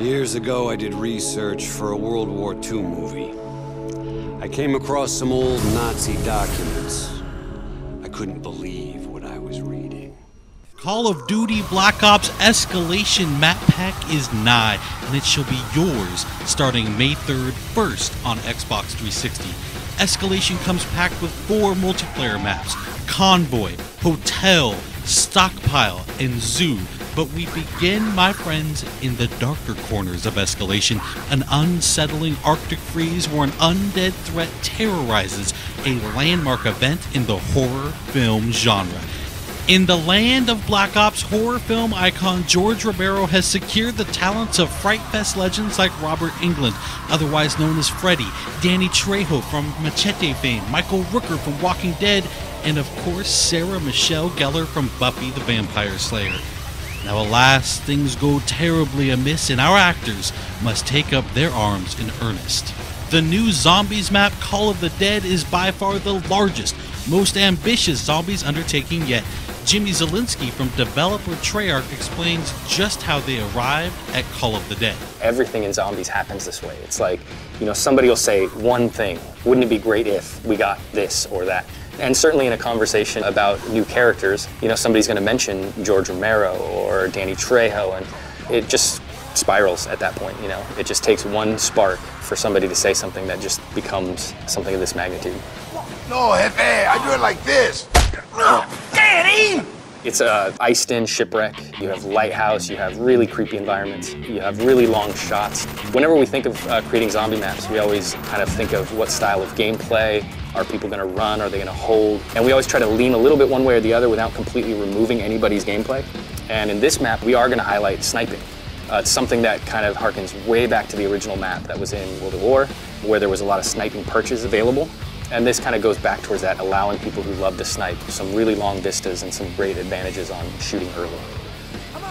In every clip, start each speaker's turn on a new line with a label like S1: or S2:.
S1: Years ago, I did research for a World War II movie. I came across some old Nazi documents. I couldn't believe what I was reading.
S2: Call of Duty Black Ops Escalation map pack is nigh, and it shall be yours starting May 3rd, first on Xbox 360. Escalation comes packed with 4 multiplayer maps: Convoy, Hotel, Stockpile, and Zoo. But we begin, my friends, in the darker corners of Escalation, an unsettling Arctic freeze where an undead threat terrorizes a landmark event in the horror film genre. In the land of Black Ops, horror film icon George Romero has secured the talents of Fright Fest legends like Robert Englund, otherwise known as Freddy, Danny Trejo from Machete fame, Michael Rooker from Walking Dead, and of course Sarah Michelle Gellar from Buffy the Vampire Slayer. Now alas, things go terribly amiss and our actors must take up their arms in earnest. The new Zombies map, Call of the Dead, is by far the largest, most ambitious Zombies undertaking yet. Jimmy Zielinski from developer Treyarch explains just how they arrived at Call of the Dead.
S3: Everything in Zombies happens this way. It's like, somebody will say one thing. Wouldn't it be great if we got this or that? And certainly in a conversation about new characters, somebody's going to mention George Romero or Danny Trejo, and it just spirals at that point. It just takes one spark for somebody to say something that just becomes something of this magnitude.
S4: No, Jefe, I do it like this. Daddy!
S3: It's a iced-in shipwreck. You have lighthouse, you have really creepy environments, you have really long shots. Whenever we think of creating zombie maps, we always kind of think of what style of gameplay. Are people going to run? Are they going to hold? And we always try to lean a little bit one way or the other without completely removing anybody's gameplay. And in this map, we are going to highlight sniping. It's something that kind of harkens way back to the original map that was in World at War, where there was a lot of sniping perches available. And this kind of goes back towards that, allowing people who love to snipe some really long vistas and some great advantages on shooting early.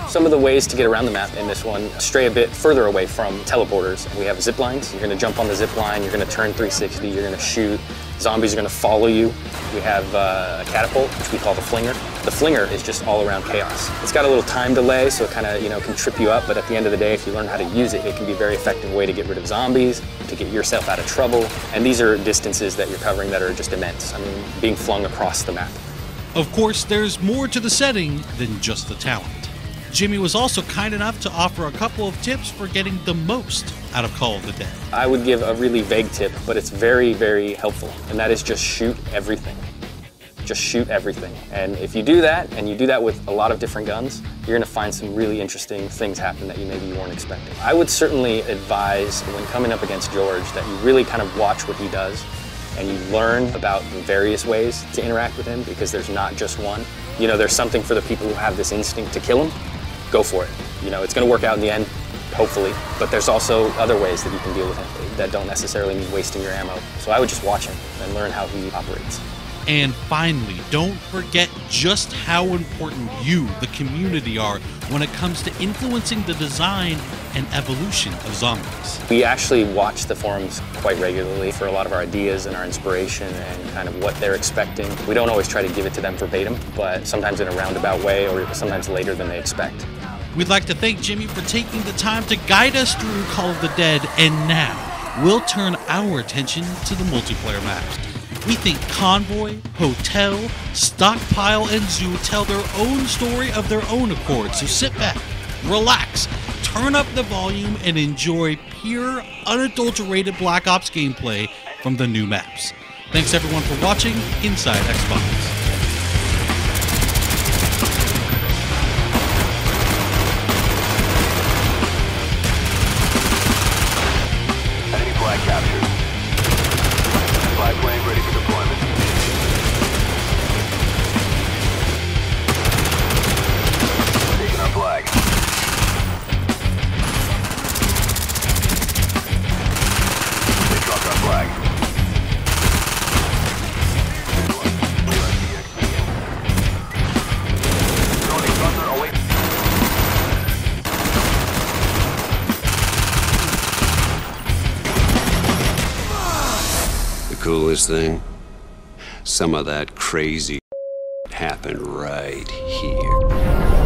S3: Some of the ways to get around the map in this one stray a bit further away from teleporters. We have zip lines. You're going to jump on the zip line, you're going to turn 360, you're going to shoot. Zombies are going to follow you. We have a catapult, which we call the flinger. The flinger is just all around chaos. It's got a little time delay, so it kind of can trip you up, but at the end of the day, if you learn how to use it, it can be a very effective way to get rid of zombies, to get yourself out of trouble. And these are distances that you're covering that are just immense. I mean, being flung across the map.
S2: Of course, there's more to the setting than just the talent. Jimmy was also kind enough to offer a couple of tips for getting the most out of Call of the Dead.
S3: I would give a really vague tip, but it's very, very helpful, and that is just shoot everything. Just shoot everything. And if you do that, and you do that with a lot of different guns, you're going to find some really interesting things happen that maybe you weren't expecting. I would certainly advise, when coming up against George, that you really kind of watch what he does, and you learn about the various ways to interact with him, because there's not just one. There's something for the people who have this instinct to kill him. Go for it. It's going to work out in the end, hopefully, but there's also other ways that you can deal with him that don't necessarily mean wasting your ammo. So I would just watch him and learn how he operates.
S2: And finally, don't forget just how important you, the community, are when it comes to influencing the design and evolution of zombies.
S3: We actually watch the forums quite regularly for a lot of our ideas and our inspiration and kind of what they're expecting. We don't always try to give it to them verbatim, but sometimes in a roundabout way or sometimes later than they expect.
S2: We'd like to thank Jimmy for taking the time to guide us through Call of the Dead, and now we'll turn our attention to the multiplayer maps. We think Convoy, Hotel, Stockpile, and Zoo tell their own story of their own accord, so sit back, relax, turn up the volume, and enjoy pure, unadulterated Black Ops gameplay from the new maps. Thanks everyone for watching Inside Xbox.
S4: Flag captured. Flag plane ready for deployment. Taking our flag. They dropped our flag. Tony Thunder away.
S1: Coolest thing? Some of that crazy happened right here.